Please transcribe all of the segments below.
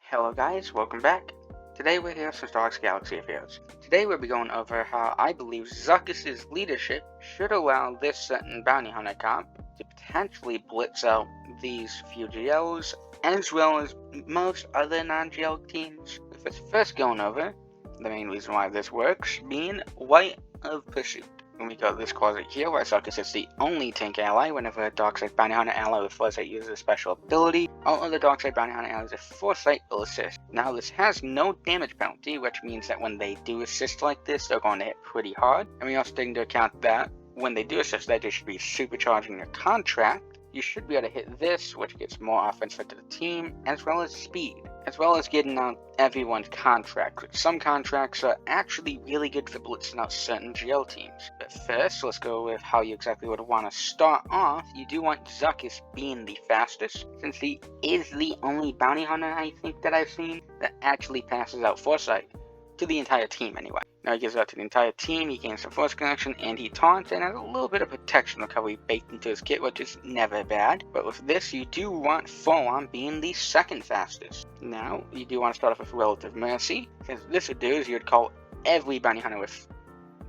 Hello guys, welcome back. Today we're here with some Star Wars Galaxy Affairs. Today we'll be going over how I believe Zuckuss' leadership should allow this certain bounty hunter comp to potentially blitz out these few GLs, as well as most other non-GL teams. With us first going over the main reason why this works being White of Pursuit. And we got this closet here where Zuckuss is the only tank ally whenever a Darkside Bounty Hunter ally with Foresight uses a special ability. All other Darkside Bounty Hunter allies with Foresight will assist. Now this has no damage penalty, which means that when they do assist like this, they're going to hit pretty hard. And we also take into account that when they do assist, that they should be supercharging their contract. You should be able to hit this, which gets more offense to the team, as well as speed, as well as getting out everyone's contracts. Some contracts are actually really good for blitzing out certain GL teams. But first, let's go with how you exactly would want to start off. You do want Zuckuss being the fastest, since he is the only bounty hunter I think that I've seen that actually passes out Foresight to the entire team anyway. Now he gives it out to the entire team, he gains some force connection, and he taunts, and has a little bit of protection recovery baked into his kit, which is never bad. But with this, you do want full on being the second fastest. Now, you do want to start off with Relative Mercy, because this would do is you'd call every bounty hunter with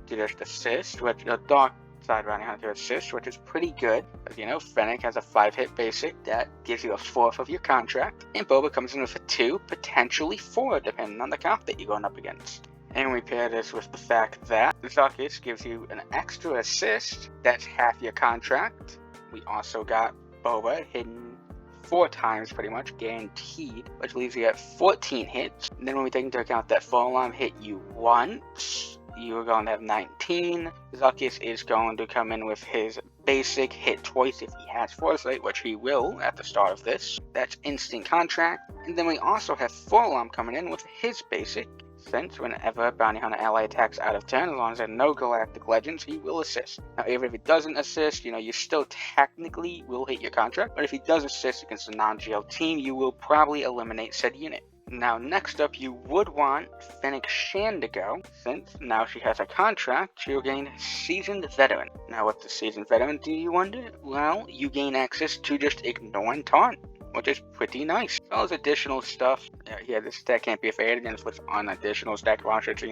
to just assist, which a dark side bounty hunter to assist, which is pretty good. As you know, Fennec has a 5-hit basic that gives you a 4th of your contract, and Boba comes in with a 2, potentially 4, depending on the comp that you're going up against. And we pair this with the fact that Zuckuss gives you an extra assist, that's half your contract. We also got Boba hidden 4 times pretty much, guaranteed, which leaves you at 14 hits. And then when we take into account that full alarm hit you once, you are going to have 19. Zuckuss is going to come in with his basic hit twice if he has Foresight, which he will at the start of this. That's instant contract. And then we also have full alarm coming in with his basic, since whenever a bounty hunter ally attacks out of turn, as long as there are no Galactic Legends, he will assist. Now, even if he doesn't assist, you still technically will hit your contract, but if he does assist against a non-GL team, you will probably eliminate said unit. Now, next up, you would want Fennec Shand to go, since now she has a contract, she'll gain Seasoned Veteran. Now, what the Seasoned Veteran do, you wonder? Well, you gain access to just Ignore and Taunt, which is pretty nice. As well as additional stuff. Yeah, this stack can't be evaded, and it's on additional stack launcher, so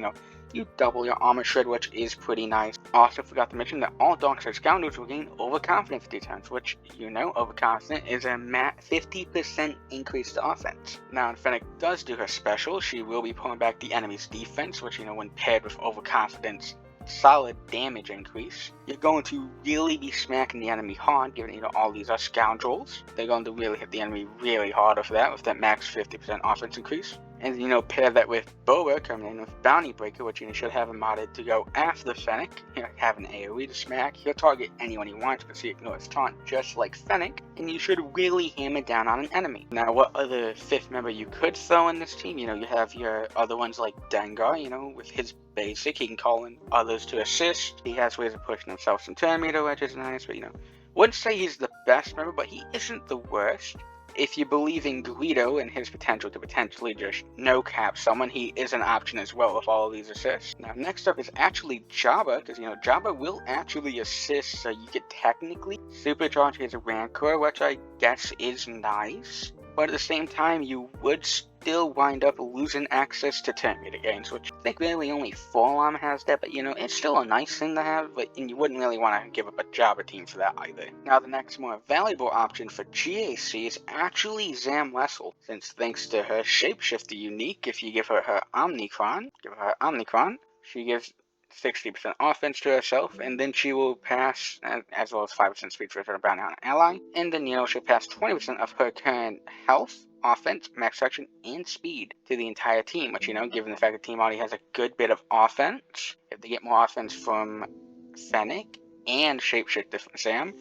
you double your armor shred, which is pretty nice. Also forgot to mention that all Darkside Scoundrels will gain Overconfident 50 times, which, Overconfident is a 50% increase to offense. Now, when Fennec does do her special, she will be pulling back the enemy's defense, which, when paired with Overconfidence, solid damage increase. You're going to really be smacking the enemy hard, given all these are scoundrels. They're going to really hit the enemy really hard with that max 50% offense increase. And pair that with Boba coming in with Bounty Breaker, which should have him modded to go after Fennec. Have an AoE to smack. He'll target anyone he wants, but he ignores taunt just like Fennec, and you should really hammer down on an enemy. Now, what other 5th member you could throw in this team? You have your other ones like Dengar, with his basic, he can call in others to assist. He has ways of pushing himself some turn meter, which is nice, but wouldn't say he's the best member, but he isn't the worst. If you believe in Guido and his potential to potentially just no-cap someone, he is an option as well with all of these assists. Now, next up is actually Jabba, because, Jabba will actually assist, so you could technically supercharge his Rancor, which I guess is nice. But at the same time, you would still wind up losing access to turn meter gains, which I think really only Full Alarm has that, but it's still a nice thing to have, and you wouldn't really want to give up a Jabba team for that either. Now, the next more valuable option for GAC is actually Zam Wessel, since thanks to her Shapeshifter unique, if you give her Omnicron, she gives 60% offense to herself, and then she will pass, as well as 5% speed for her bounty hunter ally, and then she'll pass 20% of her current health, offense, max section, and speed to the entire team, which given the fact the team already has a good bit of offense, if they get more offense from Fennec and Shapeshifter from Sam,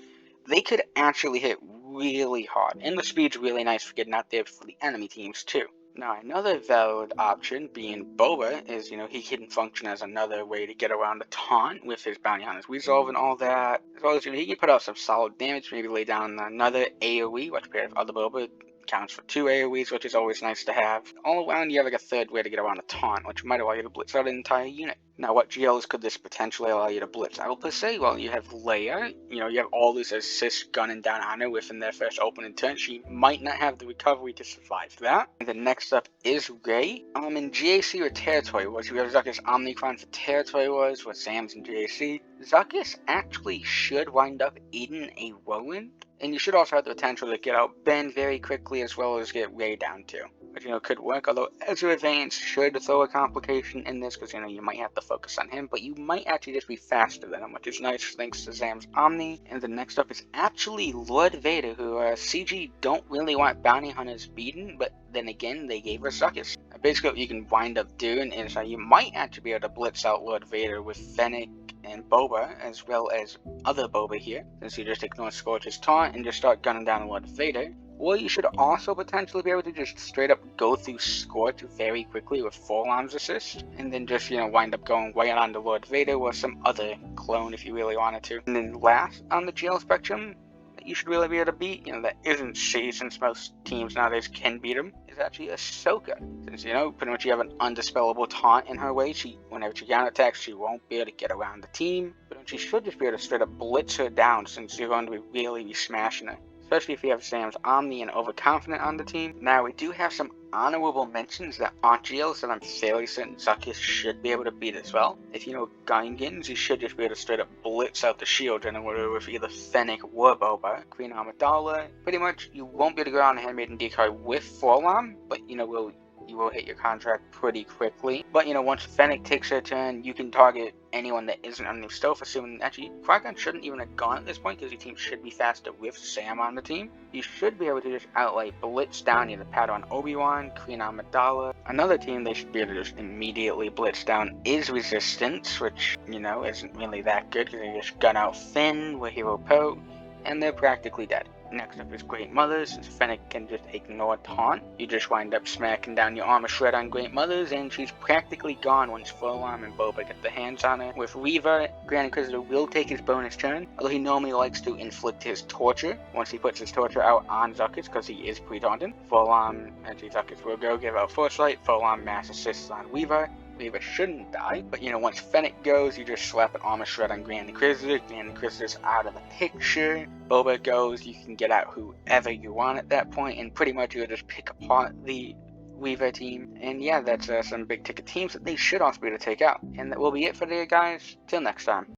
they could actually hit really hard, and the speed's really nice for getting out there for the enemy teams too. Now, another valid option, being Boba, is, he can function as another way to get around the taunt with his bounty hunters resolve and all that. As well as, he can put out some solid damage, maybe lay down another AoE, which paired with other Boba counts for 2 AoEs, which is always nice to have. All around, you have like a third way to get around a taunt, which might allow you to blitz out an entire unit. Now, what GLs could this potentially allow you to blitz out per se? Well, you have Leia. You know, you have all this assist gunning down on her within their first opening turn. She might not have the recovery to survive that. And then next up is Rey. In GAC or Territory Wars, we have Zuckuss Omnicron for Territory Wars, with Sam's in GAC. Zuckuss actually should wind up eating a Roland. And you should also have the potential to get out Ben very quickly, as well as get Rey down too. Which, you know, could work, although Ezra Vance should throw a complication in this, because, you know, you might have to focus on him, but you might actually just be faster than him, which is nice thanks to Sam's Omni. And the next up is actually Lord Vader, who CG don't really want bounty hunters beaten, but then again, they gave us Zuckuss. Basically, what you can wind up doing is you might actually be able to blitz out Lord Vader with Fennec and Boba, as well as other Boba here, since you just ignore Scorch's taunt and just start gunning down Lord Vader. Or you should also potentially be able to just straight up go through Scorch very quickly with Forlom's assist, and then just, you know, wind up going right on to Lord Vader or some other clone if you really wanted to. And then last on the GL spectrum that you should really be able to beat, you know, that isn't C, since most teams nowadays can beat him, is actually Ahsoka. Since, you know, pretty much you have an undispellable taunt in her way, whenever she counterattacks, she won't be able to get around the team, but she should just be able to straight up blitz her down, since you're going to really be smashing her. Especially if you have Sam's Omni and Overconfident on the team. Now, we do have some honorable mentions that aren't GLs that I'm fairly certain Zuckuss should be able to beat as well. If you know Guingans, you should just be able to straight up blitz out the shield generator with either Fennec or Boba. Queen Amidala, pretty much you won't be able to go on a Handmaiden decoy with Forlom, but, you know, you will hit your contract pretty quickly. But, you know, once Fennec takes her turn, you can target anyone that isn't underneath stealth, assuming actually Qui-Gon shouldn't even have gone at this point, because your team should be faster with Sam on the team. You should be able to just outright blitz down either Padawan Obi-Wan, Queen Amidala. Another team they should be able to just immediately blitz down is Resistance, which, you know, isn't really that good, because they just gun out Finn with Hero Poe, and they're practically dead. Next up is Great Mother. Since Fennec can just ignore taunt, you just wind up smacking down your armor shred on Great Mothers, and she's practically gone once Forlom and Boba get their hands on her. With Reaver, Grand Inquisitor will take his bonus turn, although he normally likes to inflict his torture once he puts his torture out on Zuckuss, because he is pre-taunted. Forlom and Zuckuss will go give out Foresight. Forlom mass assists on Reaver. Reaver shouldn't die, but, you know, once Fennec goes, you just slap an armor shred on Grand Inquisitor. Grand Inquisitor's out of the picture. Boba goes, you can get out whoever you want at that point, and pretty much you'll just pick apart the Weaver team. And yeah, that's some big ticket teams that they should also be able to take out. And that will be it for today, guys. Till next time.